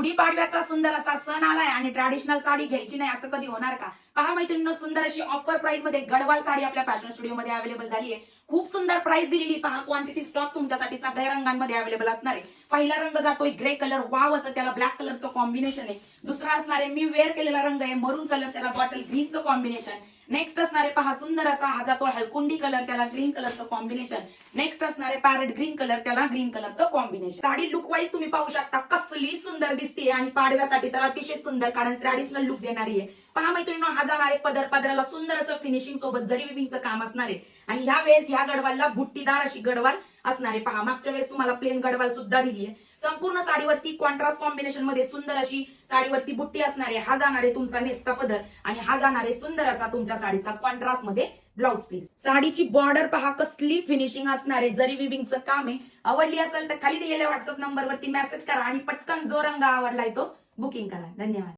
गुढीपाडव्याचा सुंदर असा सण आलाय आणि ट्रॅडिशनल साडी घ्यायची नाही असं कधी होणार का? पहा मैत्रिणींनो, सुंदर अशी ऑफर प्राइस मध्ये गडवाल साडी आपल्या फॅशन स्टुडिओ मध्ये अवेलेबल झाली आहे. खूप सुंदर प्राइस दिलेली. पहा, क्वांटिटी स्टॉक तुमच्यासाठी सगळ्या रंगांमध्ये अवेलेबल असणार आहे. पहिला रंग जातोय ग्रे कलर, वाव असं त्याला ब्लॅक कलरचं कॉम्बिनेशन आहे. दुसरा असणार आहे मी वेअर केलेला रंग आहे मरून कलर, त्याला बॉटल ग्रीनचं कॉम्बिनेशन. नेक्स्ट असणार आहे पहा सुंदर असा हा जातो हळकुंडी कलर, त्याला ग्रीन कलरचं कॉम्बिनेशन. नेक्स्ट असणार आहे पॅरेट ग्रीन कलर, त्याला ग्रीन कलरचं कॉम्बिनेशन. साडी लुक वाईज तुम्ही पाहू शकता कसली सुंदर दिसते आणि पाडव्यासाठी तर अतिशय सुंदर, कारण ट्रॅडिशनल लुक देणारी आहे. पहा मैत्रिणींनो, हा जाणार आहे पदर, पदराला सुंदर असं फिनिशिंग सोबत जरी विविंगचं काम असणार आहे. आणि ह्या वेळेस ह्या गडवालला बुट्टीदार अशी गडवाल असणार आहे. पहा, मागच्या वेळेस तुम्हाला प्लेन गडवाल सुद्धा दिली आहे. संपूर्ण साडीवरती कॉन्ट्रास्ट कॉम्बिनेशन मध्ये सुंदर अशी साडीवरती बुट्टी असणार आहे. हा जाणार आहे तुमचा नेस्ता पदर आणि हा जाणार आहे सुंदर असा तुमच्या साडीचा कॉन्ट्रास्ट मध्ये ब्लाउज पीस. साडीची बॉर्डर पहा कसली फिनिशिंग असणार आहे, जरी विविंगचं काम आहे. आवडली असेल तर खाली दिलेल्या व्हॉट्सअप नंबरवरती मेसेज करा आणि पटकन जो रंग आवडलाय तो बुकिंग करा. धन्यवाद.